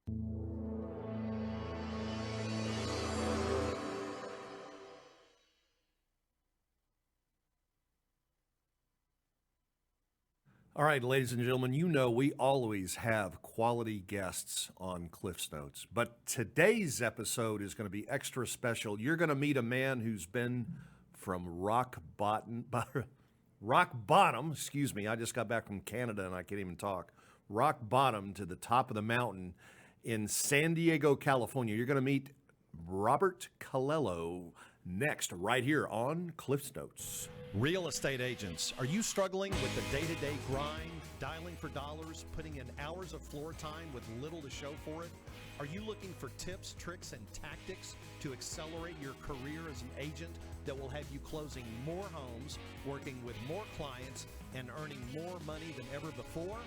All right, ladies and gentlemen, you know we always have quality guests on Cliff's Notes, but today's episode is going to be extra special. You're going to meet a man who's been from rock bottom, excuse me, I just got back from Canada and I can't even talk, rock bottom to the top of the mountain in San Diego, California. You're going to meet Robert Colello next, right here on Cliff's Notes. Real estate agents, are you struggling with the day-to-day grind, dialing for dollars, putting in hours of floor time with little to show for it? Are you looking for tips, tricks, and tactics to accelerate your career as an agent that will have you closing more homes, working with more clients, and earning more money than ever before?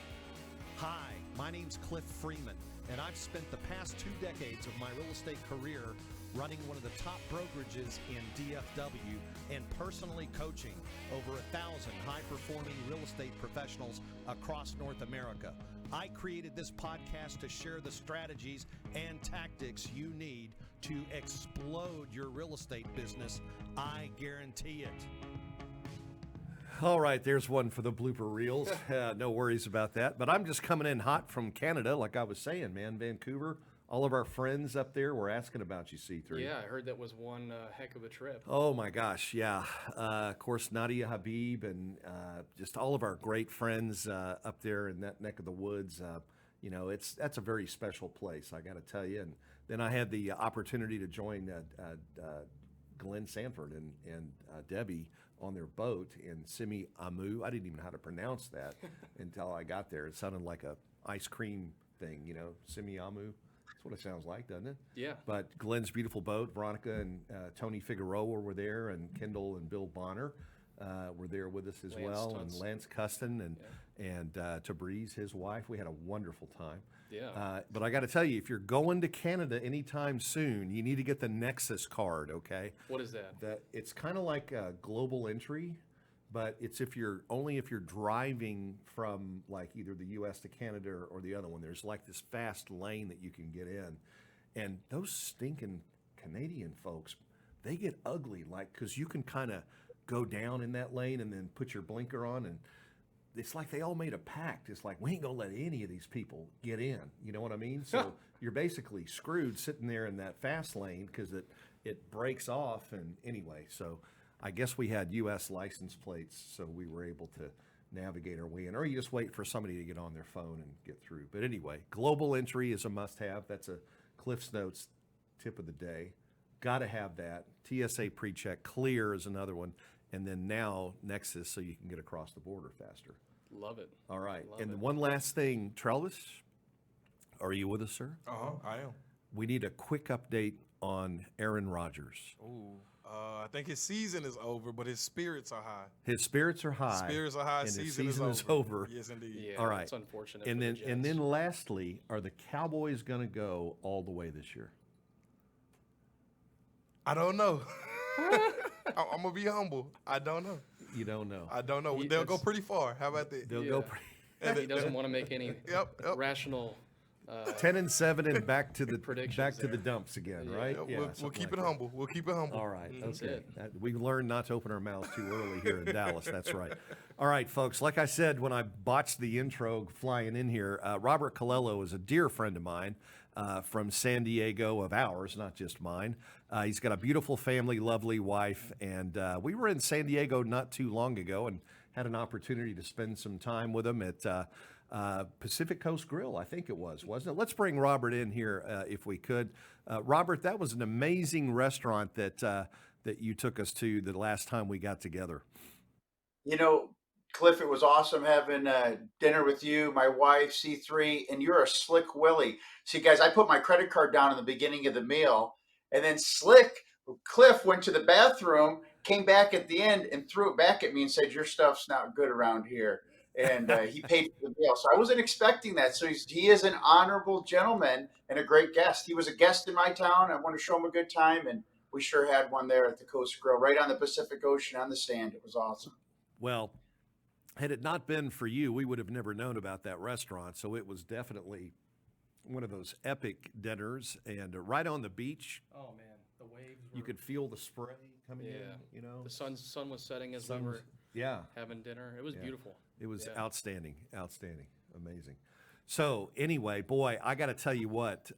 Hi, my name's Cliff Freeman, and I've spent the past 2 decades of my real estate career running one of the top brokerages in DFW and personally coaching over 1,000 high-performing real estate professionals across North America. I created this podcast to share the strategies and tactics you need to explode your real estate business. I guarantee it. All right, there's one for the blooper reels. No worries about that. But I'm just coming in hot from Canada, like I was saying, man. Vancouver, all of our friends up there were asking about you, C3. Yeah, I heard that was one heck of a trip. Oh, my gosh, yeah. Of course, Nadia Habib and just all of our great friends up there in that neck of the woods. You know, that's a very special place, I got to tell you. And then I had the opportunity to join Glenn Sanford and Debbie on their boat in Simi Amu. I didn't even know how to pronounce that until I got there. It sounded like a ice cream thing, you know, Simi Amu. That's what it sounds like, doesn't it? Yeah. But Glenn's beautiful boat, Veronica and Tony Figueroa were there, and Kendall and Bill Bonner were there with us as well, and Lance Custon and Tabriz, his wife. We had a wonderful time. Yeah. But I got to tell you, if you're going to Canada anytime soon, you need to get the Nexus card, okay? What is that? It's kind of like a global entry, but it's if you're driving from like either the U.S. to Canada or the other one. There's like this fast lane that you can get in, and those stinking Canadian folks, they get ugly, like because you can kind of go down in that lane and then put your blinker on, and it's like they all made a pact. It's like, we ain't gonna let any of these people get in. You know what I mean? So you're basically screwed sitting there in that fast lane because it breaks off. And anyway, so I guess we had U.S. license plates, so we were able to navigate our way in. Or you just wait for somebody to get on their phone and get through. But anyway, global entry is a must-have. That's a Cliff's Notes tip of the day. Got to have that. TSA pre-check. Clear is another one. And then now Nexus, so you can get across the border faster. Love it. All right. Love And it. one last thing, Trellis, are you with us, sir? I am. We need a quick update on Aaron Rodgers. Ooh, I think his season is over, but his spirits are high. His spirits are high. Spirits are high. And Season his season is over. Yes, indeed. Yeah, All right. it's unfortunate. And for then the Jets. and then lastly, are the Cowboys going to go all the way this year? I don't know. I'm gonna be humble. I don't know. You don't know. I don't know. They'll go pretty far. How about that? They'll go pretty. He doesn't want to make any Yep. rational 10-7 and back to the Predictions the there. dumps again, Yeah. right? We'll something keep like it that. humble. We'll keep it humble. All right. That's Okay. it. We learned not to open our mouths too early here in Dallas. That's right. All right, folks. Like I said when I botched the intro flying in here, Robert Colello is a dear friend of mine from San Diego, of ours, not just mine. He's got a beautiful family, lovely wife, and we were in San Diego not too long ago and had an opportunity to spend some time with him at Pacific Coast Grill, I think it was, wasn't it? Let's bring Robert in here if we could. Robert, that was an amazing restaurant that you took us to the last time we got together. You know, Cliff, it was awesome having dinner with you, my wife, C3, and you're a slick Willie. See, guys, I put my credit card down in the beginning of the meal, and then Cliff went to the bathroom, came back at the end, and threw it back at me and said, "Your stuff's not good around here." And he paid for the meal. So I wasn't expecting that. So he is an honorable gentleman and a great guest. He was a guest in my town. I want to show him a good time, and we sure had one there at the Coast Grill, right on the Pacific Ocean on the sand. It was awesome. Well, had it not been for you, we would have never known about that restaurant. So it was definitely one of those epic dinners, and right on the beach, Oh man, the waves. you could feel the spray coming Yeah. in. You know, The sun was setting as Sun we was- were yeah, having dinner. It was beautiful. it was Yeah. outstanding, amazing. So anyway, boy, I got to tell you what.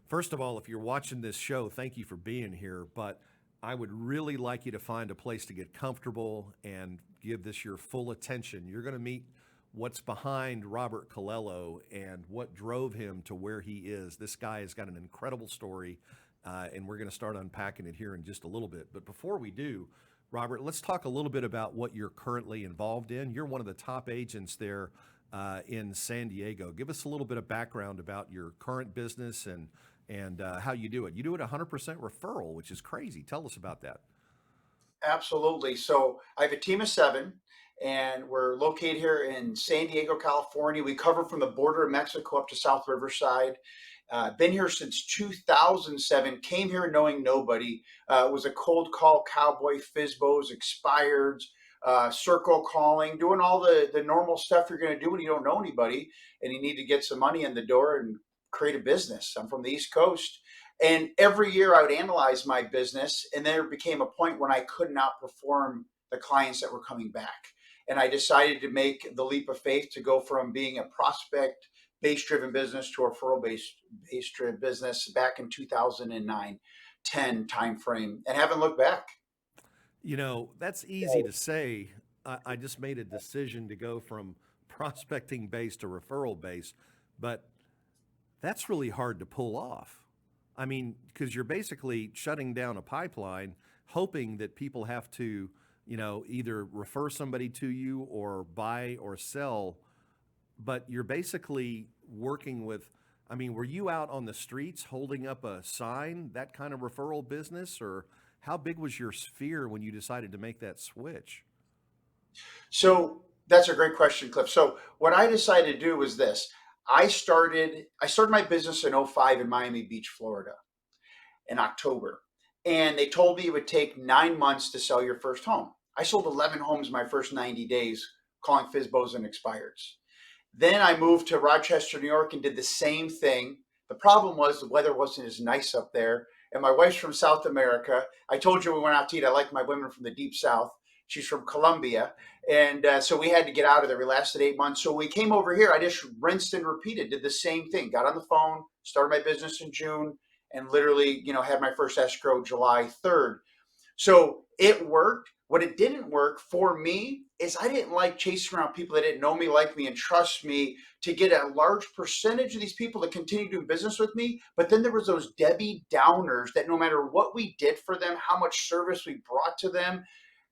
First of all, if you're watching this show, thank you for being here. But I would really like you to find a place to get comfortable and give this your full attention. You're going to meet what's behind Robert Colello and what drove him to where he is. This guy has got an incredible story, and we're going to start unpacking it here in just a little bit. But before we do, Robert, let's talk a little bit about what you're currently involved in. You're one of the top agents there in San Diego. Give us a little bit of background about your current business and how you do it. You do it 100% referral, which is crazy. Tell us about that. Absolutely. So I have a team of 7, and we're located here in San Diego, California. We cover from the border of Mexico up to South Riverside. Been here since 2007. Came here knowing nobody. Was a cold call cowboy, FISBOs, expireds, circle calling, doing all the normal stuff you're going to do when you don't know anybody and you need to get some money in the door and create a business. I'm from the East Coast. And every year I would analyze my business, and there became a point when I could not perform the clients that were coming back. And I decided to make the leap of faith to go from being a prospect base driven business to a referral base driven business back in 2009, 10 timeframe, and haven't looked back. You know, that's easy to say. I just made a decision to go from prospecting based to referral based, but that's really hard to pull off. I mean, because you're basically shutting down a pipeline, hoping that people have to, you know, either refer somebody to you or buy or sell. But you're basically working with, I mean, were you out on the streets holding up a sign, that kind of referral business? Or how big was your sphere when you decided to make that switch? So that's a great question, Cliff. So what I decided to do was this. I started my business in '05 in Miami Beach, Florida in October. And they told me it would take 9 months to sell your first home. I sold 11 homes my first 90 days, calling FISBOs and expireds. Then I moved to Rochester, New York, and did the same thing. The problem was the weather wasn't as nice up there. And my wife's from South America. I told you we went out to eat. I like my women from the deep South. She's from Colombia. And so we had to get out of there. We lasted 8 months. So when we came over here, I just rinsed and repeated, did the same thing. Got on the phone, started my business in June, and literally, had my first escrow July 3rd. So it worked. What it didn't work for me is I didn't like chasing around people that didn't know me, like me, and trust me to get a large percentage of these people to continue doing business with me. But then there was those Debbie Downers that no matter what we did for them, how much service we brought to them,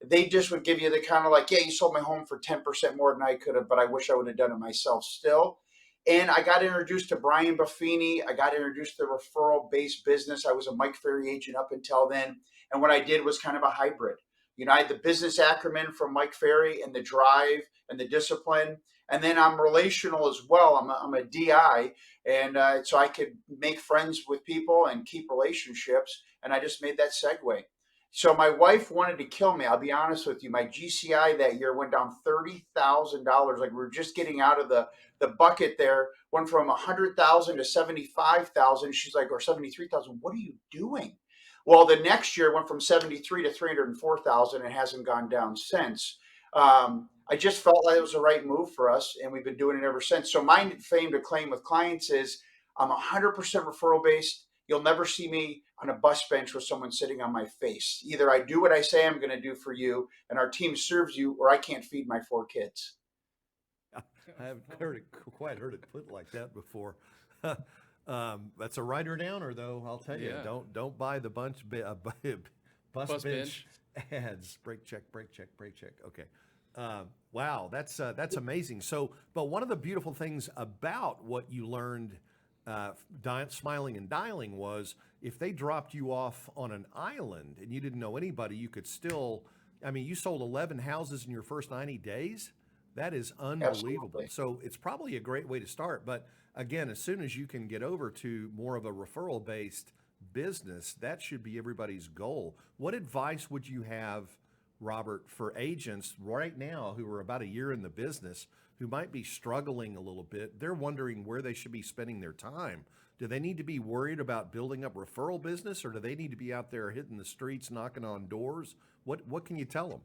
they just would give you the kind of like, yeah, you sold my home for 10% more than I could have, but I wish I would have done it myself still. And I got introduced to Brian Buffini. I got introduced to referral-based business. I was a Mike Ferry agent up until then. And what I did was kind of a hybrid. I had the business acumen from Mike Ferry and the drive and the discipline. And then I'm relational as well. I'm a DI. And so I could make friends with people and keep relationships. And I just made that segue. So my wife wanted to kill me. I'll be honest with you. My GCI that year went down $30,000. Like we were just getting out of the bucket there. Went from 100,000 to 75,000. She's like, or 73,000. What are you doing? Well, the next year went from 73 to 304,000 and hasn't gone down since. I just felt like it was the right move for us, and we've been doing it ever since. So my claim to claim with clients is I'm 100% referral based. You'll never see me on a bus bench with someone sitting on my face. Either I do what I say I'm going to do for you, and our team serves you, or I can't feed my 4 kids. I haven't quite heard it put like that before. That's a writer downer, though. I'll tell you, Yeah. don't buy the bus bench ads. Break check. Okay. Wow, that's amazing. So, but one of the beautiful things about what you learned, smiling and dialing, was if they dropped you off on an island and you didn't know anybody, you could still. I mean, you sold 11 houses in your first 90 days. That is unbelievable. Absolutely. So it's probably a great way to start. But again, as soon as you can get over to more of a referral-based business, that should be everybody's goal. What advice would you have, Robert, for agents right now who are about a year in the business who might be struggling a little bit. They're wondering where they should be spending their time. Do they need to be worried about building up referral business, or do they need to be out there hitting the streets, knocking on doors? What can you tell them?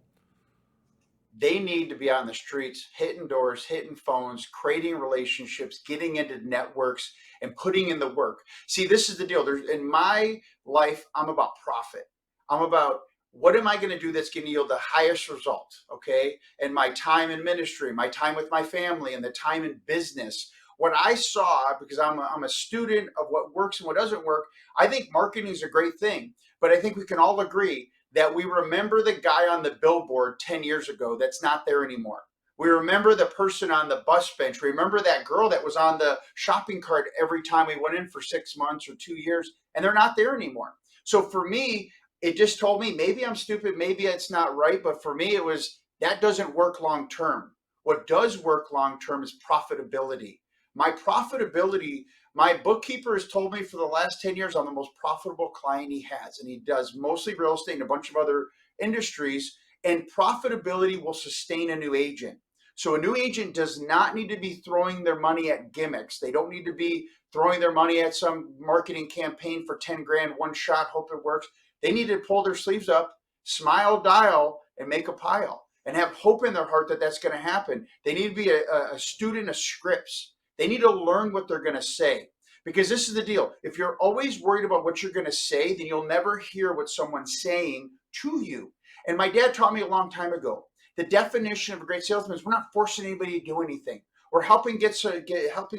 They need to be on the streets, hitting doors, hitting phones, creating relationships, getting into networks, and putting in the work. See, this is the deal. There's in my life, I'm about profit. I'm about what am I going to do that's going to yield the highest result, okay? And my time in ministry, my time with my family, and the time in business. What I saw, because I'm a student of what works and what doesn't work, I think marketing is a great thing. But I think we can all agree that we remember the guy on the billboard 10 years ago that's not there anymore. We remember the person on the bus bench. We remember that girl that was on the shopping cart every time we went in for 6 months or 2 years, and they're not there anymore. So for me, it just told me maybe I'm stupid, maybe it's not right, but for me, it was that doesn't work long term. What does work long term is profitability. My profitability, my bookkeeper has told me for the last 10 years I'm the most profitable client he has. And he does mostly real estate and a bunch of other industries. And profitability will sustain a new agent. So a new agent does not need to be throwing their money at gimmicks. They don't need to be throwing their money at some marketing campaign for 10 grand, one shot, hope it works. They need to pull their sleeves up, smile, dial, and make a pile and have hope in their heart that that's going to happen. They need to be a student of scripts. They need to learn what they're going to say, because this is the deal. If you're always worried about what you're going to say, then you'll never hear what someone's saying to you. And my dad taught me a long time ago, the definition of a great salesman is we're not forcing anybody to do anything. We're helping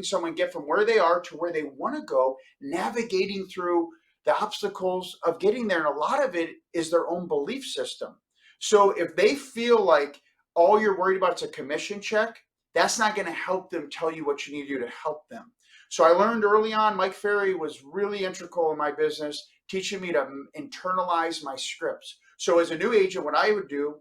someone get from where they are to where they want to go, navigating through the obstacles of getting there. And a lot of it is their own belief system. So if they feel like all you're worried about is a commission check, that's not going to help them tell you what you need to do to help them. So I learned early on, Mike Ferry was really integral in my business, teaching me to internalize my scripts. So as a new agent, what I would do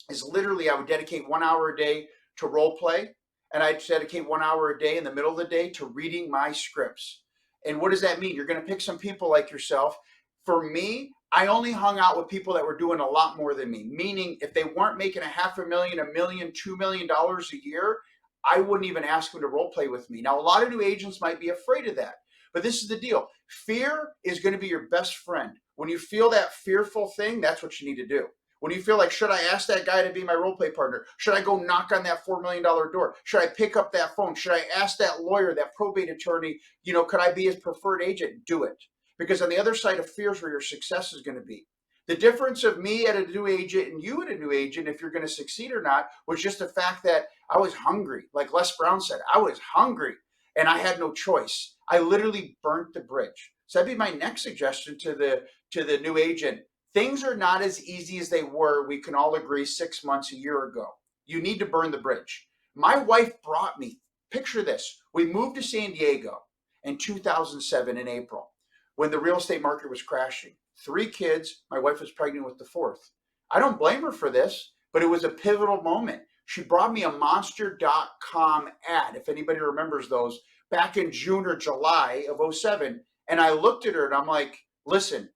is literally I would dedicate 1 hour a day to role play, and I'd dedicate 1 hour a day in the middle of the day to reading my scripts. And what does that mean? You're going to pick some people like yourself. For me, I only hung out with people that were doing a lot more than me, meaning if they weren't making $500,000, $1 million, $2 million a year, I wouldn't even ask them to role play with me. Now, a lot of new agents might be afraid of that, but this is the deal. Fear is going to be your best friend. When you feel that fearful thing, that's what you need to do. When you feel like, should I ask that guy to be my role play partner? Should I go knock on that $4 million door? Should I pick up that phone? Should I ask that lawyer, that probate attorney, could I be his preferred agent? Do it. Because on the other side of fear is where your success is going to be. The difference of me at a new agent and you at a new agent, if you're going to succeed or not, was just the fact that I was hungry. Like Les Brown said, I was hungry and I had no choice. I literally burnt the bridge. So that'd be my next suggestion to the new agent. Things are not as easy as they were, we can all agree, 6 months, a year ago. You need to burn the bridge. My wife brought me, picture this, we moved to San Diego in 2007 in April when the real estate market was crashing. 3 kids, my wife was pregnant with the 4th. I don't blame her for this, but it was a pivotal moment. She brought me a monster.com ad, if anybody remembers those, back in June or July of 07. And I looked at her and I'm like, listen,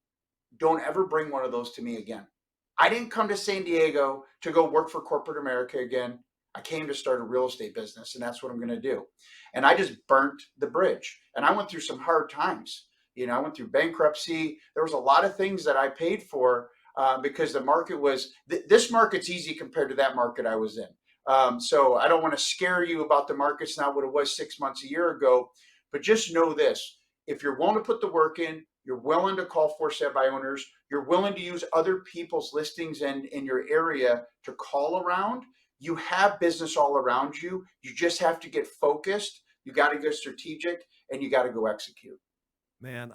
don't ever bring one of those to me again. I didn't come to San Diego to go work for corporate America again. I came to start a real estate business, and that's what I'm going to do. And I just burnt the bridge. And I went through some hard times. I went through bankruptcy. There was a lot of things that I paid for because the market was, this market's easy compared to that market I was in. So I don't want to scare you about the market's not what it was 6 months, a year ago, but just know this. If you're willing to put the work in, you're willing to call for set by owners, you're willing to use other people's listings in your area to call around, you have business all around you. You just have to get focused. You got to go strategic and you got to go execute. Man,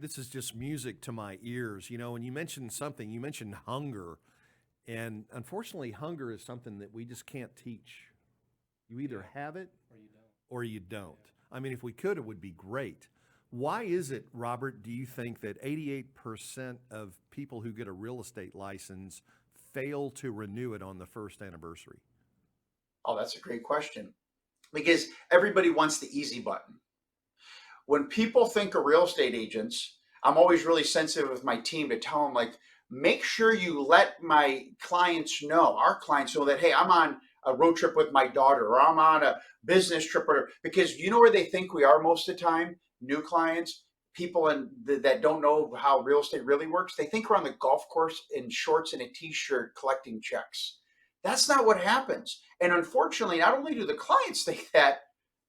this is just music to my ears. When you mentioned something, you mentioned hunger. And unfortunately, hunger is something that we just can't teach. You either have it or you don't. I mean, if we could, it would be great. Why is it, Robert, do you think that 88% of people who get a real estate license fail to renew it on the first anniversary? Oh, that's a great question. Because everybody wants the easy button. When people think of real estate agents, I'm always really sensitive with my team to tell them, like, make sure you let my clients know, our clients know that, hey, I'm on a road trip with my daughter, or I'm on a business trip, or because you know where they think we are most of the time, new clients, people that don't know how real estate really works, they think we're on the golf course in shorts and a t-shirt collecting checks. That's not what happens. And unfortunately, not only do the clients think that,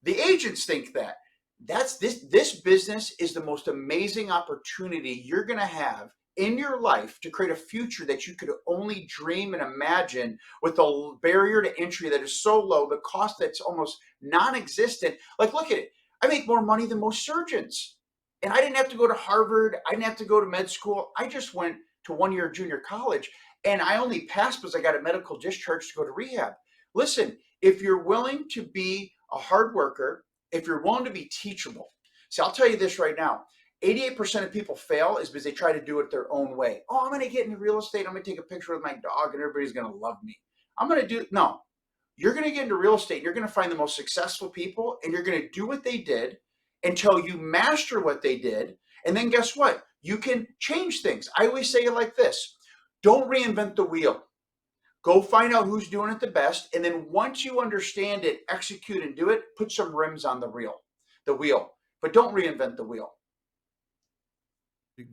the agents think that. This business is the most amazing opportunity you're going to have in your life to create a future that you could only dream and imagine, with a barrier to entry that is so low, the cost that's almost non-existent. Like, look at it. I make more money than most surgeons. And I didn't have to go to Harvard. I didn't have to go to med school. I just went to 1 year junior college, and I only passed because I got a medical discharge to go to rehab. Listen, if you're willing to be a hard worker, if you're willing to be teachable, see, I'll tell you this right now. 88% of people fail is because they try to do it their own way. Oh, I'm going to get into real estate. I'm going to take a picture with my dog and everybody's going to love me. I'm going to do, no, you're going to get into real estate. You're going to find the most successful people, and you're going to do what they did until you master what they did. And then guess what? You can change things. I always say it like this. Don't reinvent the wheel. Go find out who's doing it the best. And then once you understand it, execute and do it, put some rims on the wheel. But don't reinvent the wheel.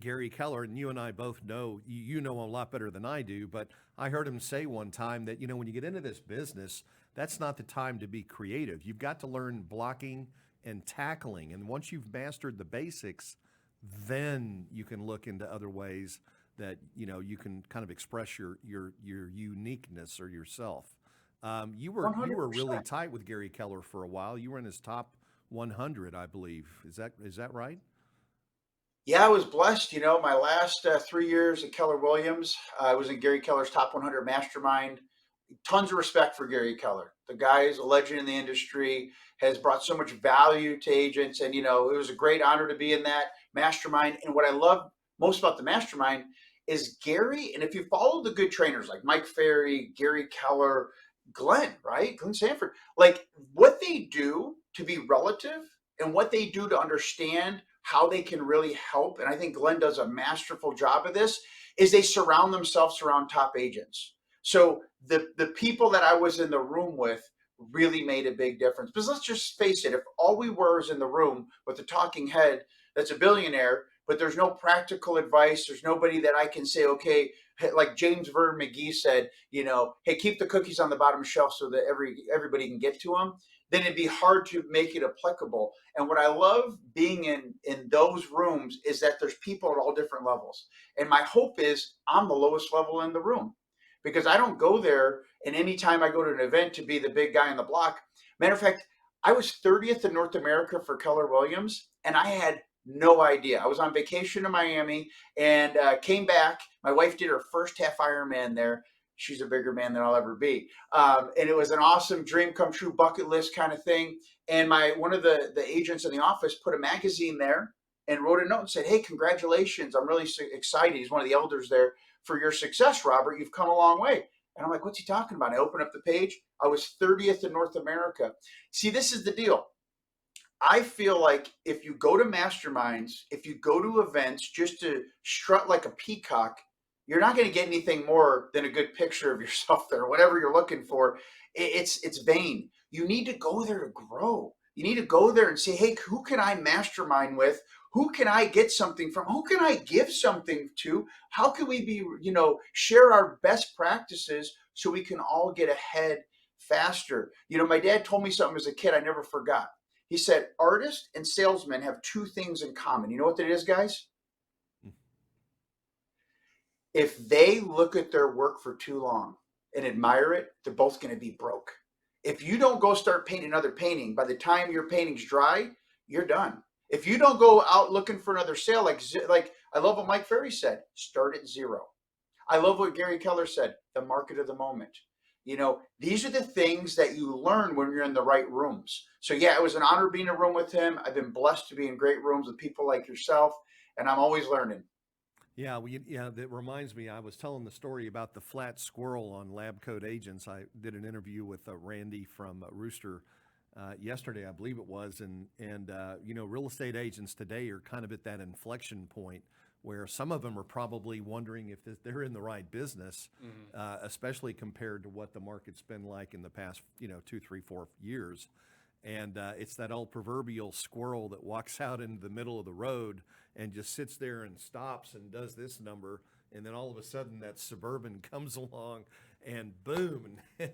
Gary Keller, and you and I both know, you know him a lot better than I do, but I heard him say one time that, when you get into this business, that's not the time to be creative. You've got to learn blocking and tackling. And once you've mastered the basics, then you can look into other ways that, you can kind of express your uniqueness or yourself. You were 100%. really tight with Gary Keller for a while. You were in his top 100, I believe. Is that right? Yeah, I was blessed. My last 3 years at Keller Williams, I was in Gary Keller's top 100 mastermind. Tons of respect for Gary Keller. The guy is a legend in the industry, has brought so much value to agents. And, it was a great honor to be in that mastermind. And what I love most about the mastermind is Gary. And if you follow the good trainers like Mike Ferry, Gary Keller, Glenn, right? Glenn Sanford, like what they do to be relative and what they do to understand how they can really help. And I think Glenn does a masterful job of this, is they surround themselves around top agents. So the people that I was in the room with really made a big difference. Because let's just face it, if all we were is in the room with a talking head that's a billionaire, but there's no practical advice, there's nobody that I can say, okay, like James Vernon McGee said, hey, keep the cookies on the bottom shelf so that everybody can get to them, then it'd be hard to make it applicable. And what I love being in those rooms is that there's people at all different levels. And my hope is I'm the lowest level in the room, because I don't go there, and anytime I go to an event, to be the big guy on the block. Matter of fact, I was 30th in North America for Keller Williams, and I had no idea. I was on vacation in Miami and came back. My wife did her first half Ironman there. She's a bigger man than I'll ever be. And it was an awesome dream come true bucket list kind of thing. And one of the agents in the office put a magazine there and wrote a note and said, hey, congratulations. I'm really excited. He's one of the elders there, for your success, Robert. You've come a long way. And I'm like, what's he talking about? I open up the page. I was 30th in North America. See, this is the deal. I feel like if you go to masterminds, if you go to events just to strut like a peacock, you're not going to get anything more than a good picture of yourself there, whatever you're looking for. It's vain. You need to go there to grow. You need to go there and say, hey, who can I mastermind with? Who can I get something from? Who can I give something to? How can we be, share our best practices so we can all get ahead faster? My dad told me something as a kid I never forgot. He said, artists and salesmen have two things in common. You know what that is, guys? If they look at their work for too long and admire it, they're both going to be broke. If you don't go start painting another painting, by the time your painting's dry, you're done. If you don't go out looking for another sale, like I love what Mike Ferry said, start at zero. I love what Gary Keller said, the market of the moment. These are the things that you learn when you're in the right rooms. So yeah, it was an honor being in a room with him. I've been blessed to be in great rooms with people like yourself, and I'm always learning. Yeah, that reminds me, I was telling the story about the flat squirrel on Lab Coat Agents. I did an interview with Randy from Rooster yesterday, I believe it was, and real estate agents today are kind of at that inflection point where some of them are probably wondering if they're in the right business, especially compared to what the market's been like in the past, 2, 3, 4 years. And it's that old proverbial squirrel that walks out into the middle of the road and just sits there and stops and does this number. And then all of a sudden that Suburban comes along and boom, and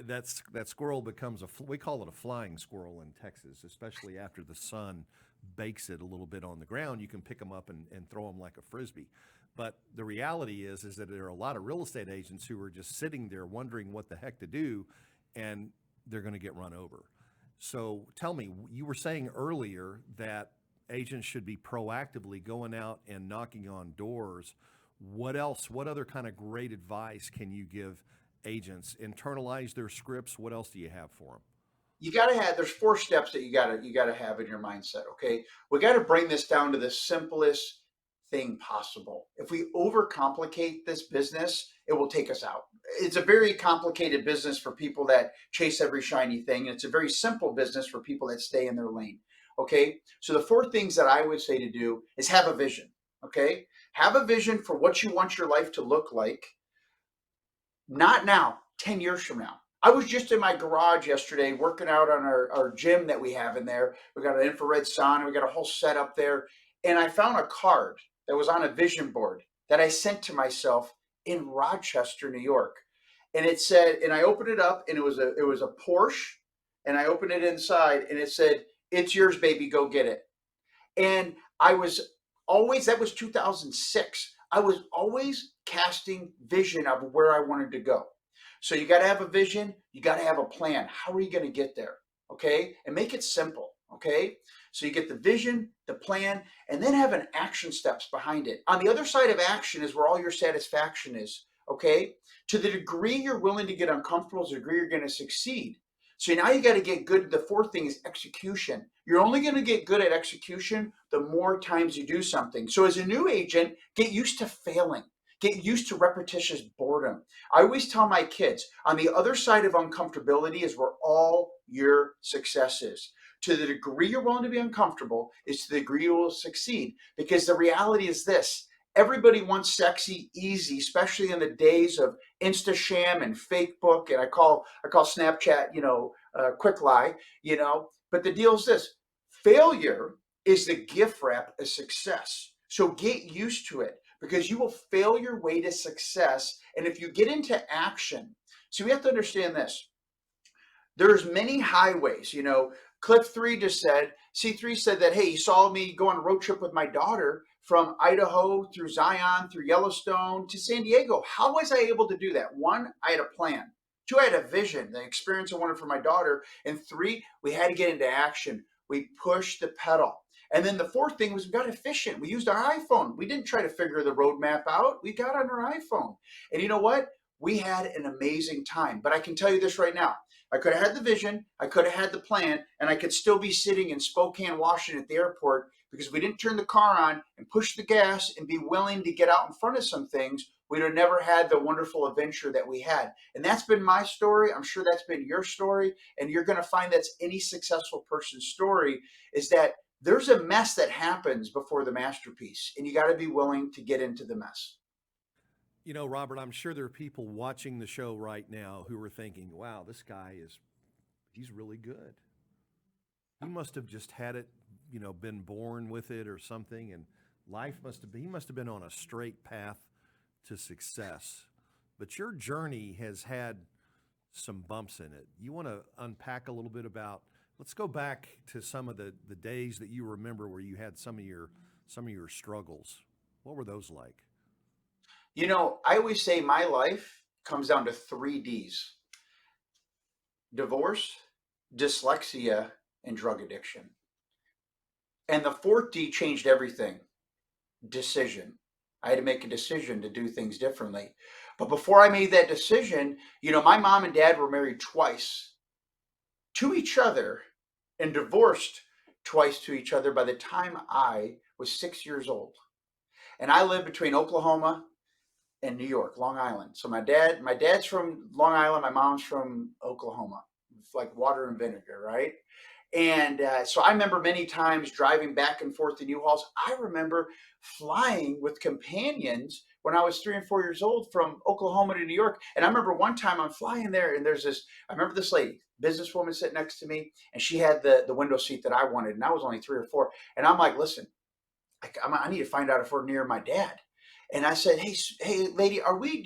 that squirrel becomes we call it a flying squirrel in Texas, especially after the sun bakes it a little bit on the ground. You can pick them up and throw them like a Frisbee. But the reality is that there are a lot of real estate agents who are just sitting there wondering what the heck to do, and they're going to get run over. So tell me, you were saying earlier that agents should be proactively going out and knocking on doors. What else? What other kind of great advice can you give agents? Internalize their scripts. What else do you have for them? You got to have, there's 4 steps that you got to have in your mindset. Okay. We got to bring this down to the simplest thing possible. If we overcomplicate this business, it will take us out. It's a very complicated business for people that chase every shiny thing. And it's a very simple business for people that stay in their lane. Okay. So the 4 things that I would say to do is have a vision. Okay. Have a vision for what you want your life to look like. Not now, 10 years from now. I was just in my garage yesterday working out on our gym that we have in there. We got an infrared sauna. We got a whole setup there. And I found a card that was on a vision board that I sent to myself in Rochester, New York. And it said, and I opened it up, and it was a Porsche, and I opened it inside, and it said, "It's yours, baby, go get it." And I was always, that was 2006. I was always casting vision of where I wanted to go. So you got to have a vision. You got to have a plan. How are you going to get there? Okay. And make it simple. Okay. So you get the vision, the plan, and then have an action steps behind it. On the other side of action is where all your satisfaction is. Okay. To the degree you're willing to get uncomfortable, is the degree you're going to succeed. So now you got to get good. The 4th thing is execution. You're only going to get good at execution the more times you do something. So as a new agent, get used to failing. Get used to repetitious boredom. I always tell my kids, on the other side of uncomfortability is where all your success is. To the degree you're willing to be uncomfortable is to the degree you will succeed. Because the reality is this: everybody wants sexy, easy, especially in the days of InstaSham and Facebook, and I call Snapchat, quick lie, But the deal is this: failure is the gift wrap of success. So get used to it, because you will fail your way to success. And if you get into action, so we have to understand this: there's many highways. Cliff 3 just said, C3 said that, hey, he saw me go on a road trip with my daughter from Idaho through Zion, through Yellowstone to San Diego. How was I able to do that? 1, I had a plan. 2, I had a vision, the experience I wanted for my daughter. And 3, we had to get into action. We pushed the pedal. And then the 4th thing was we got efficient. We used our iPhone. We didn't try to figure the roadmap out. We got on our iPhone. And you know what? We had an amazing time. But I can tell you this right now: I could have had the vision, I could have had the plan, and I could still be sitting in Spokane, Washington at the airport, because we didn't turn the car on and push the gas and be willing to get out in front of some things. We'd have never had the wonderful adventure that we had. And that's been my story. I'm sure that's been your story. And you're going to find that's any successful person's story, is that there's a mess that happens before the masterpiece, and you got to be willing to get into the mess. Robert, I'm sure there are people watching the show right now who are thinking, wow, this guy he's really good. He must have just had it, been born with it or something. And he must have been on a straight path to success. But your journey has had some bumps in it. You want to unpack a little bit about, let's go back to some of the days that you remember where you had some of your struggles. What were those like? I always say my life comes down to 3 Ds: divorce, dyslexia, and drug addiction. And the 4th D changed everything: decision. I had to make a decision to do things differently. But before I made that decision, my mom and dad were married twice to each other and divorced twice to each other by the time I was 6 years old. And I lived between Oklahoma and New York, Long Island. So my dad's from Long Island, my mom's from Oklahoma. It's like water and vinegar, right? And so I remember many times driving back and forth in U-Hauls. I remember flying with companions when I was 3 and 4 years old from Oklahoma to New York. And I remember one time I'm flying there, and I remember this lady, businesswoman, sitting next to me, and she had the window seat that I wanted, and I was only 3 or 4. And I'm like, listen, I need to find out if we're near my dad. And I said, hey, lady, are we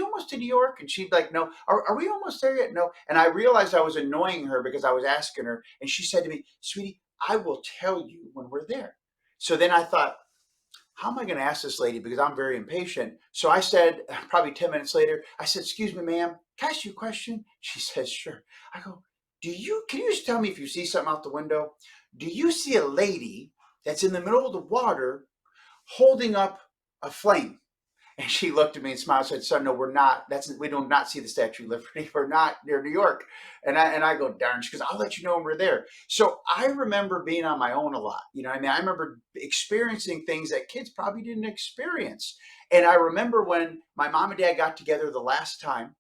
almost to New York? And she'd be like, no. Are we almost there yet? No. And I realized I was annoying her because I was asking her. And she said to me, sweetie, I will tell you when we're there. So then I thought, how am I going to ask this lady? Because I'm very impatient. So I said, probably 10 minutes later, I said, excuse me, ma'am, can I ask you a question? She says, sure. I go, can you just tell me if you see something out the window? Do you see a lady that's in the middle of the water holding up a flame? And she looked at me and smiled and said, son, no, we're not. We do not see the Statue of Liberty. We're not near New York. And I go, darn, she goes, I'll let you know when we're there. So I remember being on my own a lot. I remember experiencing things that kids probably didn't experience. And I remember when my mom and dad got together the last time,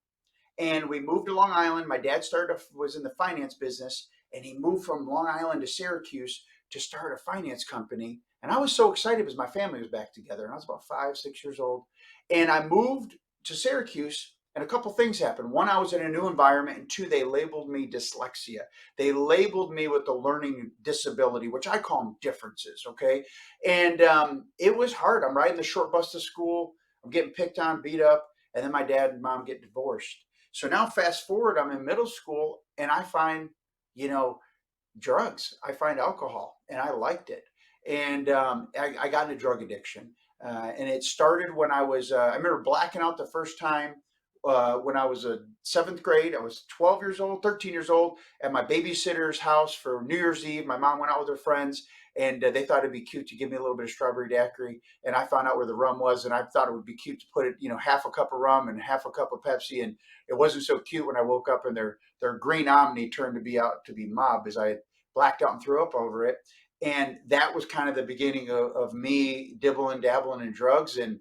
and we moved to Long Island. My dad was in the finance business, and he moved from Long Island to Syracuse to start a finance company. And I was so excited because my family was back together, and I was about 5, 6 years old. And I moved to Syracuse, and a couple things happened. One, I was in a new environment, and two, they labeled me dyslexia. They labeled me with a learning disability, which I call them differences, okay? And it was hard. I'm riding the short bus to school. I'm getting picked on, beat up, and then my dad and mom get divorced. So now fast forward, I'm in middle school, and I find, drugs. I find alcohol, and I liked it. And I got into drug addiction. And it started when I remember blacking out the first time when I was a 7th grade. I was 12 years old, 13 years old, at my babysitter's house for New Year's Eve. My mom went out with her friends, and they thought it'd be cute to give me a little bit of strawberry daiquiri. And I found out where the rum was, and I thought it would be cute to put it, half a cup of rum and half a cup of Pepsi. And it wasn't so cute when I woke up and their green Omni turned to be mob, as I blacked out and threw up over it. And that was kind of the beginning of me dabbling in drugs. And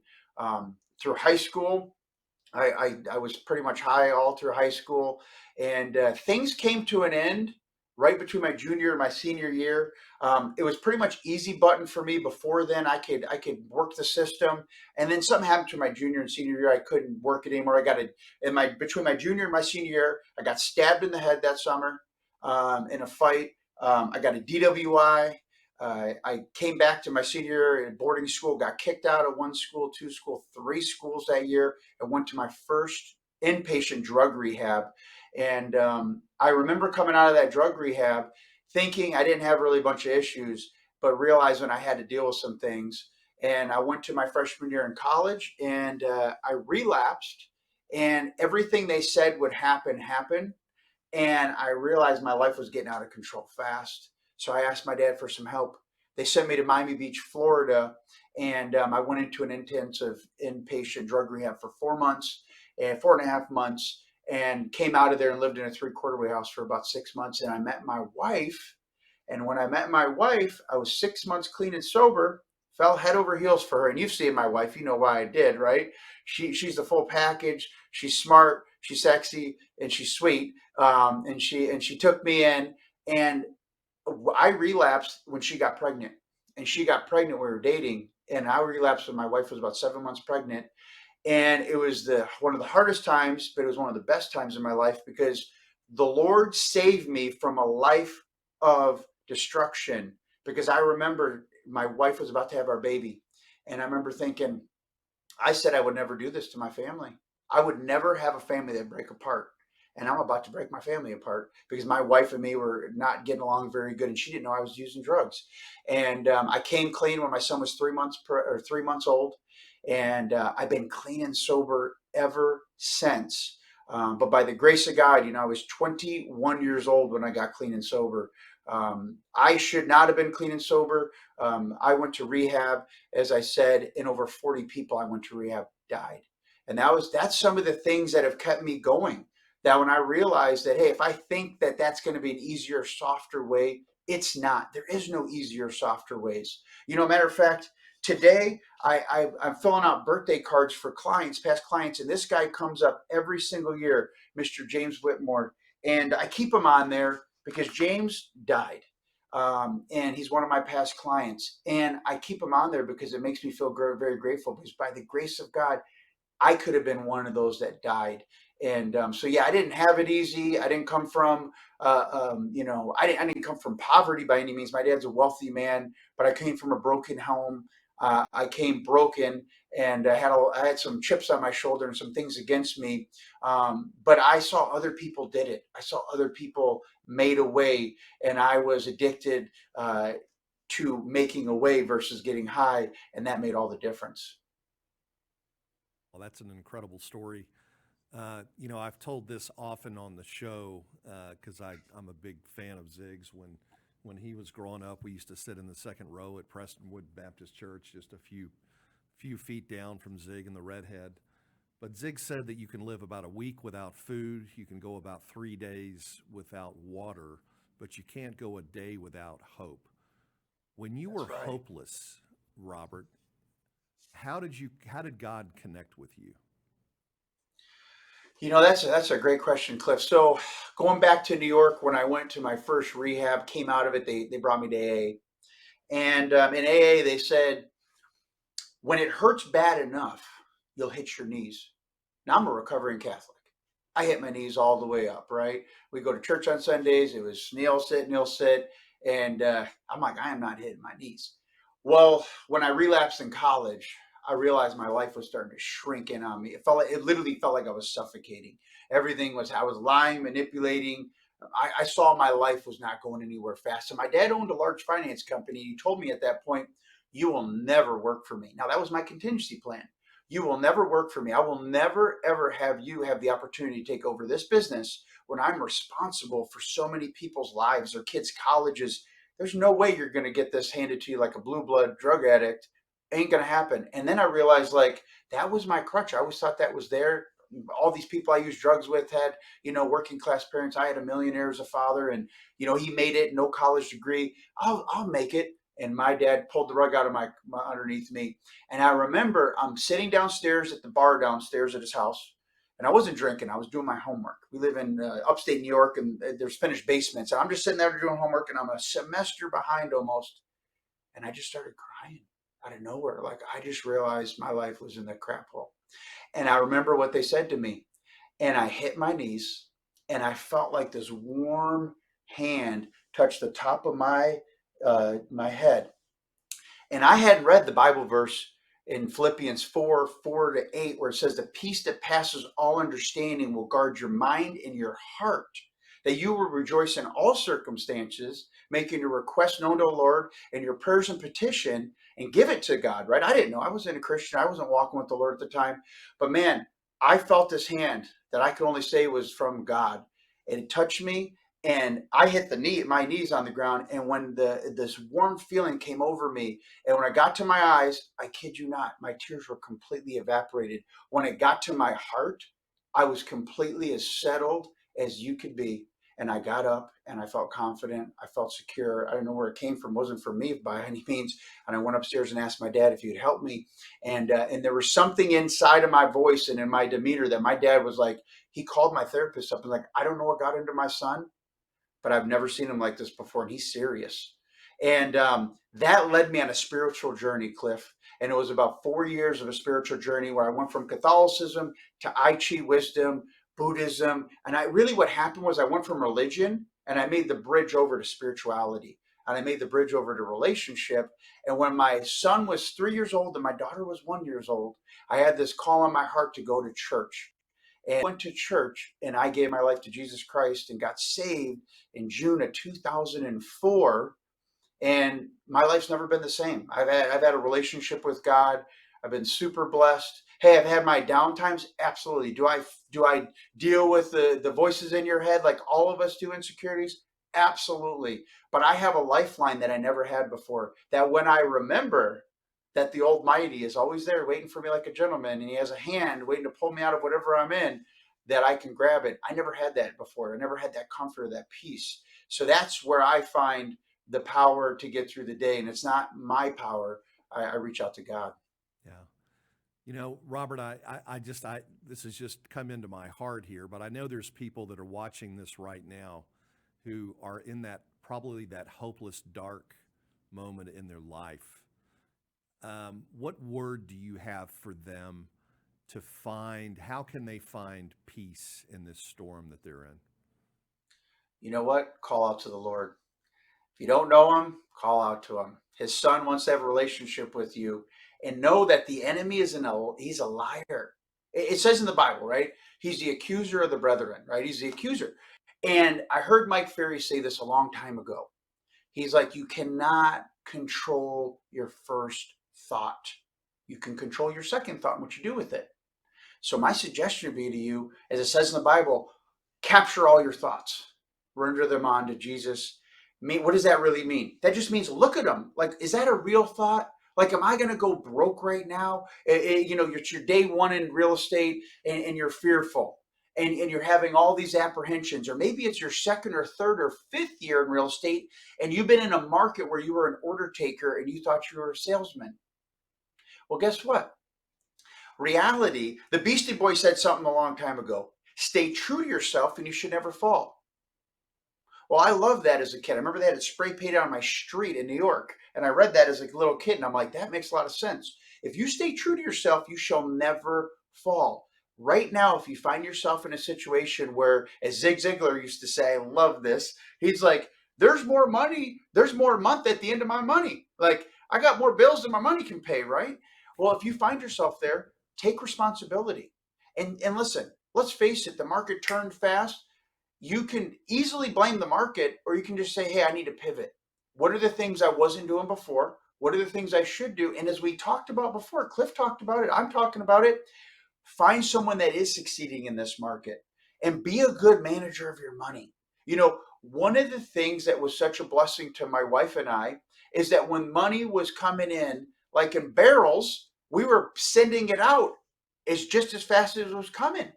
through high school, I was pretty much high all through high school. And things came to an end right between my junior and my senior year. It was pretty much easy button for me. Before then, I could work the system. And then something happened to my junior and senior year. I couldn't work it anymore. Between my junior and my senior year, I got stabbed in the head that summer in a fight. I got a DWI. I came back to my senior year in boarding school, got kicked out of 1 school, 2 school, 3 schools that year, and went to my first inpatient drug rehab. And I remember coming out of that drug rehab thinking I didn't have really a bunch of issues, but realizing I had to deal with some things. And I went to my freshman year in college, and I relapsed, and everything they said would happen happened. And I realized my life was getting out of control fast. So I asked my dad for some help. They sent me to Miami Beach, Florida, and I went into an intensive inpatient drug rehab for 4 months, and 4.5 months, and came out of there and lived in a 3/4 house for about 6 months. And I met my wife. And when I met my wife, I was 6 months clean and sober, fell head over heels for her. And you've seen my wife, you know why I did, right? She's the full package. She's smart, she's sexy, and she's sweet. And she took me in, and I relapsed when she got pregnant, and she got pregnant when we were dating, and I relapsed when my wife was about 7 months pregnant. And it was one of the hardest times, but it was one of the best times in my life, because the Lord saved me from a life of destruction. Because I remember my wife was about to have our baby, and I remember thinking, I said I would never do this to my family. I would never have a family that break apart. And I'm about to break my family apart because my wife and me were not getting along very good, and she didn't know I was using drugs. And I came clean when my son was 3 months old, and I've been clean and sober ever since. But by the grace of God, I was 21 years old when I got clean and sober. I should not have been clean and sober. I went to rehab, as I said, and over 40 people I went to rehab died. And that's some of the things that have kept me going. That when I realized that, hey, if I think that that's going to be an easier, softer way, it's not. There is no easier, softer ways. Matter of fact, today I'm filling out birthday cards for past clients, and this guy comes up every single year, Mr. James Whitmore, and I keep him on there because James died. And he's one of my past clients. And I keep him on there because it makes me feel very, very grateful, because by the grace of God, I could have been one of those that died. And so, yeah, I didn't have it easy. I didn't come from, I didn't come from poverty by any means. My dad's a wealthy man, but I came from a broken home. I came broken, and I had some chips on my shoulder and some things against me. But I saw other people did it. I saw other people made a way, and I was addicted to making a way versus getting high, and that made all the difference. Well, that's an incredible story. I've told this often on the show because I'm a big fan of Zig's. When he was growing up, we used to sit in the second row at Prestonwood Baptist Church, just a few feet down from Zig and the redhead. But Zig said that you can live about a week without food, you can go about 3 days without water, but you can't go a day without hope. When you That's were right. hopeless, Robert, how did God connect with you? That's a great question, Cliff. So going back to New York, when I went to my first rehab, came out of it, they brought me to AA. And in AA, they said, when it hurts bad enough, you'll hit your knees. Now, I'm a recovering Catholic. I hit my knees all the way up, right? We go to church on Sundays. It was kneel, sit, kneel, sit. And I'm like, I am not hitting my knees. Well, when I relapsed in college, I realized my life was starting to shrink in on me. It literally felt like I was suffocating. I was lying, manipulating. I saw my life was not going anywhere fast. And my dad owned a large finance company. He told me at that point, you will never work for me. Now, that was my contingency plan. You will never work for me. I will never, ever have you have the opportunity to take over this business when I'm responsible for so many people's lives, their kids' colleges. There's no way you're going to get this handed to you like a blue blood drug addict. Ain't going to happen. And then I realized, like, that was my crutch. I always thought that was there. All these people I used drugs with had, working class parents. I had a millionaire as a father, and, he made it, no college degree. I'll make it. And my dad pulled the rug out of my underneath me. And I remember I'm sitting downstairs at the bar downstairs at his house, and I wasn't drinking. I was doing my homework. We live in upstate New York, and there's finished basements. And I'm just sitting there doing homework, and I'm a semester behind almost. And I just started crying out of nowhere. Like, I just realized my life was in the crap hole. And I remember what they said to me. And I hit my knees, and I felt like this warm hand touched the top of my head. And I hadn't read the Bible verse in Philippians 4:4-8, where it says, the peace that passes all understanding will guard your mind and your heart, that you will rejoice in all circumstances, making your request known to the Lord and your prayers and petition, and give it to God, right? I didn't know. I wasn't a Christian. I wasn't walking with the Lord at the time. But man, I felt this hand that I could only say was from God. And it touched me, and I hit my knees on the ground. And when this warm feeling came over me, and when I got to my eyes, I kid you not, my tears were completely evaporated. When it got to my heart, I was completely as settled as you could be. And I got up, and I felt confident. I felt secure. I don't know where it came from. It wasn't from me by any means. And I went upstairs and asked my dad if he'd help me. And there was something inside of my voice and in my demeanor that my dad was like, he called my therapist up and like, I don't know what got into my son, but I've never seen him like this before, and he's serious. And that led me on a spiritual journey, Cliff. And it was about 4 years of a spiritual journey where I went from Catholicism to I Chi wisdom, Buddhism. And what happened was I went from religion, and I made the bridge over to spirituality. And I made the bridge over to relationship. And when my son was 3 years old and my daughter was 1 year old, I had this call on my heart to go to church. And I went to church, and I gave my life to Jesus Christ and got saved in June of 2004. And my life's never been the same. I've had a relationship with God. I've been super blessed. Hey, I've had my down times. Absolutely. Do I deal with the voices in your head like all of us do, insecurities? Absolutely. But I have a lifeline that I never had before. That when I remember that the Almighty is always there waiting for me like a gentleman, and he has a hand waiting to pull me out of whatever I'm in, that I can grab it. I never had that before. I never had that comfort or that peace. So that's where I find the power to get through the day. And it's not my power. I reach out to God. Yeah. Robert, this has just come into my heart here, but I know there's people that are watching this right now who are in that probably that hopeless, dark moment in their life, what word do you have for them to find? How can they find peace in this storm that they're in? You know what? Call out to the Lord. If you don't know him, call out to him. His son wants to have a relationship with you, and know that the enemy he's a liar. It says in the Bible, right? He's the accuser of the brethren, right? He's the accuser. And I heard Mike Ferry say this a long time ago. He's like, you cannot control your first thought. You can control your second thought and what you do with it. So my suggestion would be to you, as it says in the Bible, capture all your thoughts, render them on to Jesus. What does that really mean? That just means look at them. Like, is that a real thought? Like, am I going to go broke right now? It's your day one in real estate, and you're fearful, and you're having all these apprehensions. Or maybe it's your second or third or fifth year in real estate, and you've been in a market where you were an order taker and you thought you were a salesman. Well, guess what? Reality, the Beastie Boys said something a long time ago. Stay true to yourself and you should never fall. Well, I loved that as a kid. I remember they had it spray painted on my street in New York. And I read that as a little kid. And I'm like, that makes a lot of sense. If you stay true to yourself, you shall never fall. Right now, if you find yourself in a situation where, as Zig Ziglar used to say, I love this. He's like, there's more money. There's more month at the end of my money. Like, I got more bills than my money can pay, right? Well, if you find yourself there, take responsibility. And listen, let's face it, the market turned fast. You can easily blame the market, or you can just say, hey, I need to pivot. What are the things I wasn't doing before? What are the things I should do? And as we talked about before, Cliff talked about it, I'm talking about it. Find someone that is succeeding in this market and be a good manager of your money. You know, one of the things that was such a blessing to my wife and I is that when money was coming in, like in barrels, we were sending it out just as fast as it was coming.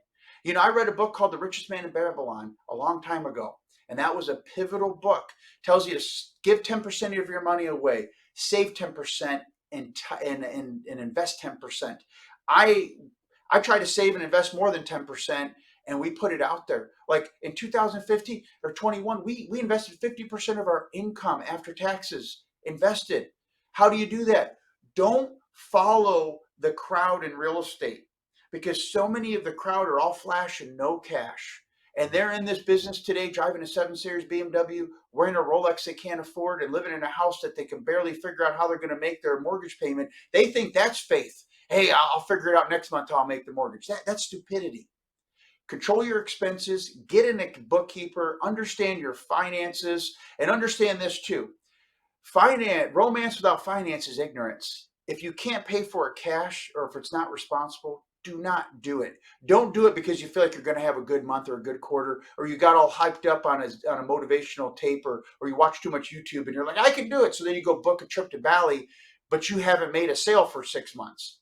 You know, I read a book called The Richest Man in Babylon a long time ago, and that was a pivotal book. It tells you to give 10% of your money away, save 10%, and invest 10%. I try to save and invest more than 10%, and we put it out there. Like in 2050 or 21, we invested 50% of our income after taxes invested. How do you do that? Don't follow the crowd in real estate, because so many of the crowd are all flash and no cash. And they're in this business today, driving a 7 Series BMW, wearing a Rolex they can't afford, and living in a house that they can barely figure out how they're going to make their mortgage payment. They think that's faith. Hey, I'll figure it out next month how I'll make the mortgage. That's stupidity. Control your expenses, get in a bookkeeper, understand your finances, and understand this too. Romance without finance is ignorance. If you can't pay for it cash, or if it's not responsible, do not do it. Don't do it because you feel like you're going to have a good month or a good quarter, or you got all hyped up on a motivational tape, or you watch too much YouTube and you're like, I can do it. So then you go book a trip to Bali, but you haven't made a sale for 6 months.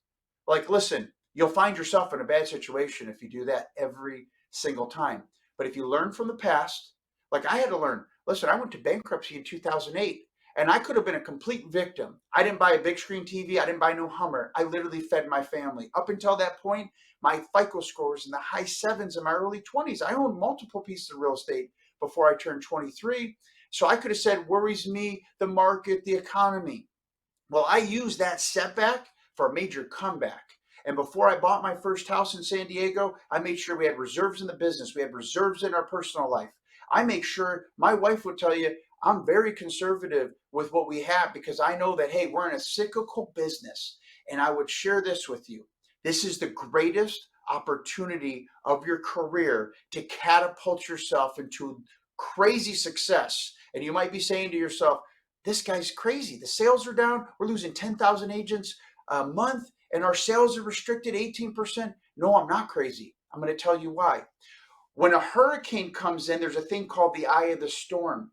Like, listen, you'll find yourself in a bad situation if you do that every single time. But if you learn from the past, like I had to learn, listen, I went to bankruptcy in 2008. And I could have been a complete victim. I didn't buy a big screen TV. I didn't buy no Hummer. I literally fed my family. Up until that point, my FICO score was in the high 7s in my early 20s. I owned multiple pieces of real estate before I turned 23. So I could have said, worries me, the market, the economy. Well, I used that setback for a major comeback. And before I bought my first house in San Diego, I made sure we had reserves in the business. We had reserves in our personal life. I make sure, my wife would tell you, I'm very conservative with what we have, because I know that, hey, we're in a cyclical business. And I would share this with you. This is the greatest opportunity of your career to catapult yourself into crazy success. And you might be saying to yourself, this guy's crazy. The sales are down. We're losing 10,000 agents a month, and our sales are restricted 18%. No, I'm not crazy. I'm going to tell you why. When a hurricane comes in, there's a thing called the eye of the storm.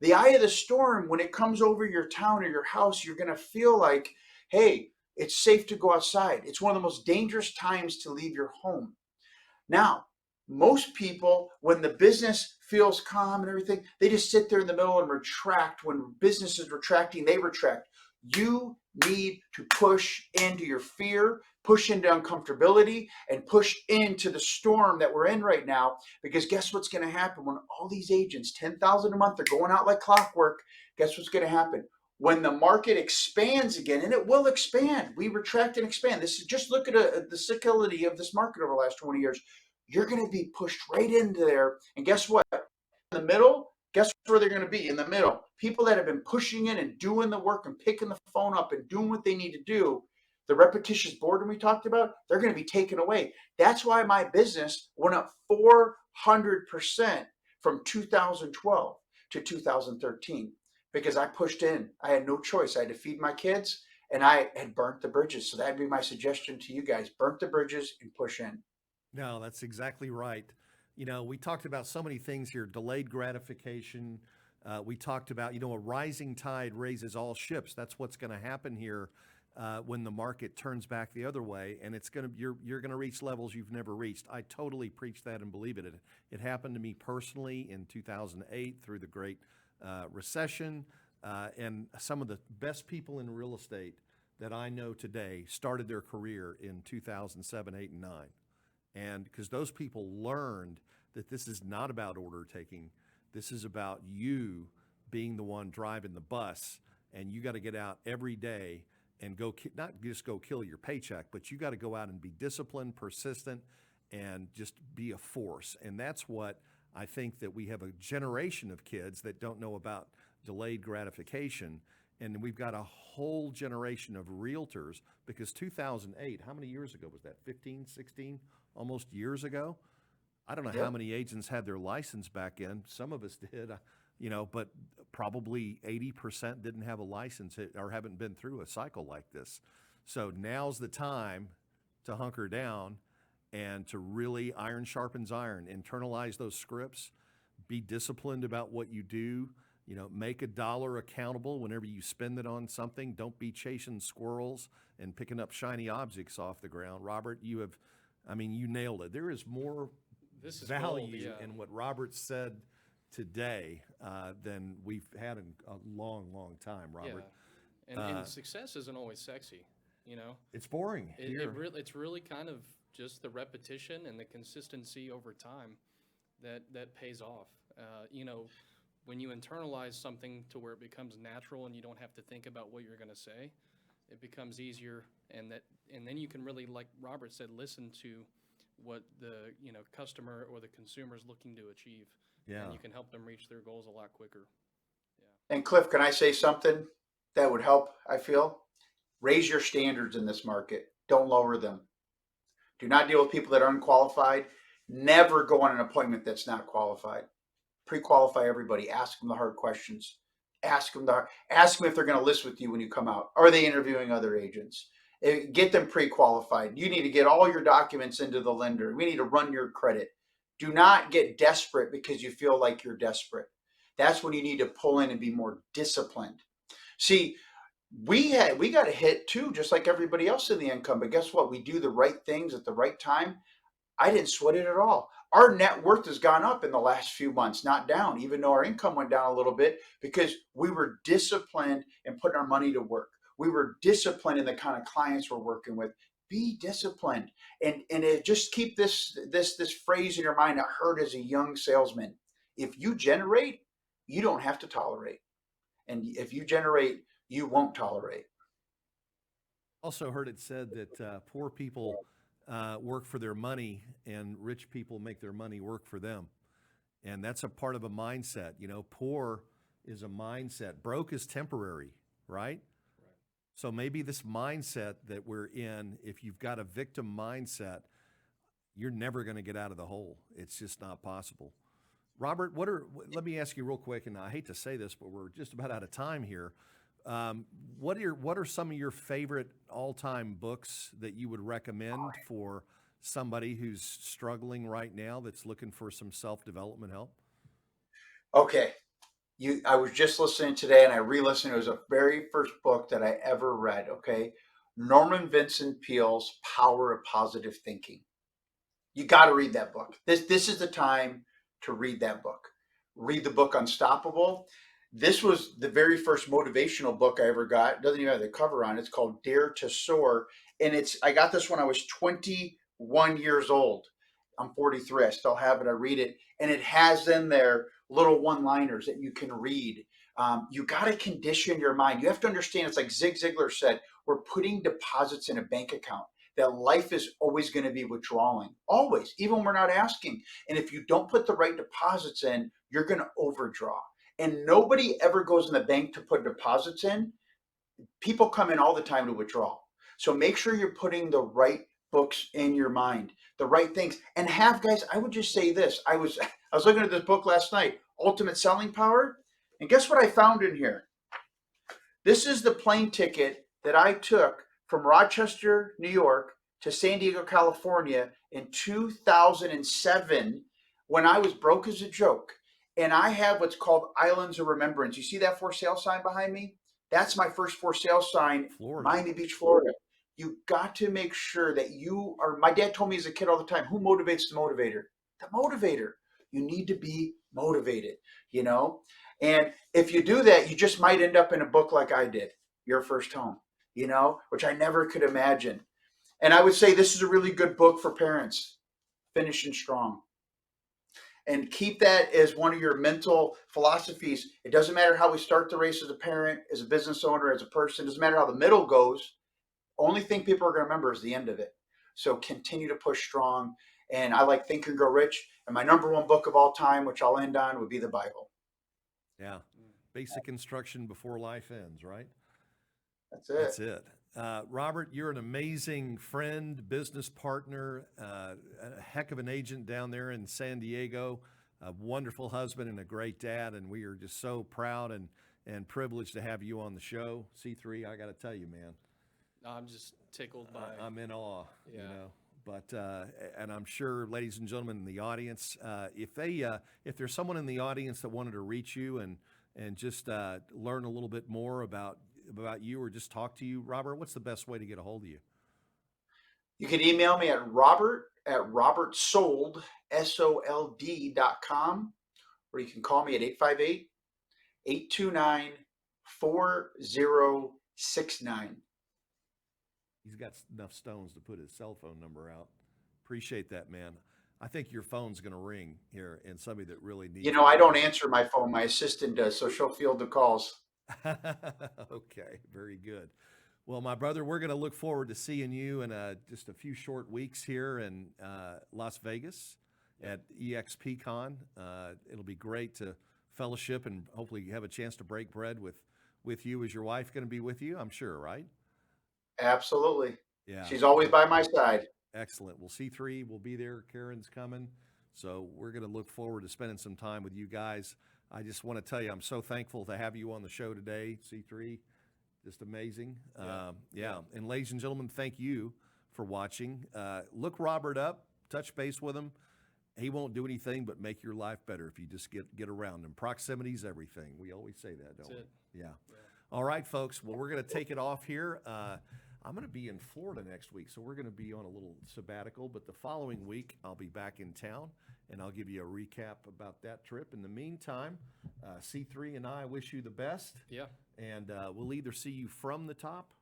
The eye of the storm, when it comes over your town or your house, you're going to feel like, hey, it's safe to go outside. It's one of the most dangerous times to leave your home. Now, most people, when the business feels calm and everything, they just sit there in the middle and retract. When business is retracting, they retract. You need to push into your fear, push into uncomfortability, and push into the storm that we're in right now. Because guess what's going to happen when all these agents, 10,000 a month, are going out like clockwork? Guess what's going to happen? When the market expands again, and it will expand, we retract and expand. This is just look at the cyclicality of this market over the last 20 years. You're going to be pushed right into there. And guess what? In the middle, guess where they're going to be? In the middle. People that have been pushing in and doing the work and picking the phone up and doing what they need to do, the repetitious boredom we talked about, they're going to be taken away. That's why my business went up 400% from 2012 to 2013, because I pushed in. I had no choice. I had to feed my kids, and I had burnt the bridges. So that'd be my suggestion to you guys: burnt the bridges and push in. No, that's exactly right. You know, we talked about so many things here: delayed gratification. We talked about, a rising tide raises all ships. That's what's going to happen here when the market turns back the other way, and you're going to reach levels you've never reached. I totally preach that and believe it. It happened to me personally in 2008 through the Great Recession, and some of the best people in real estate that I know today started their career in 2007, 8, and 9. And because those people learned that this is not about order taking, this is about you being the one driving the bus, and you got to get out every day and not just go kill your paycheck, but you got to go out and be disciplined, persistent, and just be a force. And that's what I think, that we have a generation of kids that don't know about delayed gratification. And we've got a whole generation of realtors, because 2008, how many years ago was that? 15, 16, almost years ago? I don't know how many agents had their license back in. Some of us did, but probably 80% didn't have a license or haven't been through a cycle like this. So now's the time to hunker down and to really iron sharpens iron, internalize those scripts, be disciplined about what you do. Make a dollar accountable whenever you spend it on something. Don't be chasing squirrels and picking up shiny objects off the ground. Robert, you nailed it. There is more value in what Robert said today than we've had in a long, long time, Robert. Yeah. And success isn't always sexy, It's boring. It's really kind of just the repetition and the consistency over time that pays off. When you internalize something to where it becomes natural and you don't have to think about what you're going to say, it becomes easier, and then you can really, like Robert said, listen to what the customer or the consumer is looking to achieve. Yeah. And you can help them reach their goals a lot quicker. And Cliff, can I say something that would help? I feel raise your standards in this market. Don't lower them. Do not deal with people that are unqualified. Never go on an appointment that's not qualified. Pre-qualify everybody. Ask them the hard questions. Ask them if they're going to list with you when you come out. Are they interviewing other agents? Get them pre-qualified. You need to get all your documents into the lender. We need to run your credit. Do not get desperate because you feel like you're desperate. That's when you need to pull in and be more disciplined. See, we got a hit too, just like everybody else in the income. But guess what? We do the right things at the right time. I didn't sweat it at all. Our net worth has gone up in the last few months, not down, even though our income went down a little bit, because we were disciplined in putting our money to work. We were disciplined in the kind of clients we're working with. Be disciplined, and just keep this phrase in your mind. I heard as a young salesman: if you generate, you don't have to tolerate, and if you generate, you won't tolerate. Also heard it said that poor people work for their money, and rich people make their money work for them. And that's a part of a mindset. Poor is a mindset. Broke is temporary, right? So maybe this mindset that we're in, if you've got a victim mindset, you're never going to get out of the hole. It's just not possible. Robert, let me ask you real quick, and I hate to say this, but we're just about out of time here. What are some of your favorite all-time books that you would recommend for somebody who's struggling right now, that's looking for some self-development help? Okay. I was just listening today, and I re-listened. It was the very first book that I ever read. Okay. Norman Vincent Peale's Power of Positive Thinking. You got to read that book. This is the time to read that book. Read the book Unstoppable. This was the very first motivational book I ever got. It doesn't even have the cover on it. It's called Dare to Soar. And I got this when I was 21 years old. I'm 43. I still have it. I read it. And it has in there little one-liners that you can read. You got to condition your mind. You have to understand, it's like Zig Ziglar said, we're putting deposits in a bank account. That life is always going to be withdrawing, always, even when we're not asking. And if you don't put the right deposits in, you're going to overdraw. And nobody ever goes in the bank to put deposits in. People come in all the time to withdraw. So make sure you're putting the right books in your mind, the right things. And guys, I would just say this. I was looking at this book last night, Ultimate Selling Power. And guess what I found in here? This is the plane ticket that I took from Rochester, New York to San Diego, California in 2007 when I was broke as a joke. And I have what's called Islands of Remembrance. You see that for sale sign behind me? That's my first for sale sign, Florida. Miami Beach, Florida. You got to make sure that you are. My dad told me as a kid all the time, who motivates the motivator? The motivator. You need to be motivated, And if you do that, you just might end up in a book like I did, Your First Home, which I never could imagine. And I would say this is a really good book for parents, Finishing Strong. And keep that as one of your mental philosophies. It doesn't matter how we start the race as a parent, as a business owner, as a person. It doesn't matter how the middle goes. Only thing people are going to remember is the end of it. So continue to push strong. And I like Think and Grow Rich. And my number one book of all time, which I'll end on, would be the Bible. Yeah. Basic instruction before life ends, right? That's it. That's it. Robert, you're an amazing friend, business partner, a heck of an agent down there in San Diego, a wonderful husband and a great dad. And we are just so proud and privileged to have you on the show. C3, I got to tell you, man. I'm just tickled by. I'm in awe, Yeah. But and I'm sure, ladies and gentlemen in the audience, if there's someone in the audience that wanted to reach you and just learn a little bit more about you or just talk to you, Robert, what's the best way to get a hold of you? You can email me at robert@robertsold.com, or you can call me at 858-829-4069. He's got enough stones to put his cell phone number out. Appreciate that, man. I think your phone's going to ring here, and somebody that really needs it. I don't answer my phone. My assistant does, so she'll field the calls. Okay, very good. Well, my brother, we're going to look forward to seeing you in just a few short weeks here in Las Vegas at EXPCon. It'll be great to fellowship and hopefully have a chance to break bread with you. Is your wife going to be with you? I'm sure, right? Absolutely. Yeah. She's always by my side. Excellent. Well, C3 will be there. Karen's coming. So we're going to look forward to spending some time with you guys. I just want to tell you, I'm so thankful to have you on the show today, C3. Just amazing. Yeah. And ladies and gentlemen, thank you for watching. Look Robert up, touch base with him. He won't do anything but make your life better if you just get around him. Proximity is everything. We always say that, don't we? Yeah. All right, folks. Well, we're going to take it off here. I'm going to be in Florida next week, so we're going to be on a little sabbatical. But the following week, I'll be back in town, and I'll give you a recap about that trip. In the meantime, C3 and I wish you the best. Yeah. And we'll either see you from the top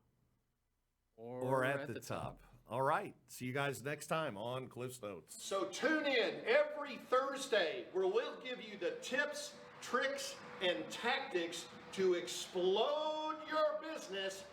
Or at the top. All right. See you guys next time on Cliff's Notes. So tune in every Thursday where we'll give you the tips, tricks, and tactics to explode your business.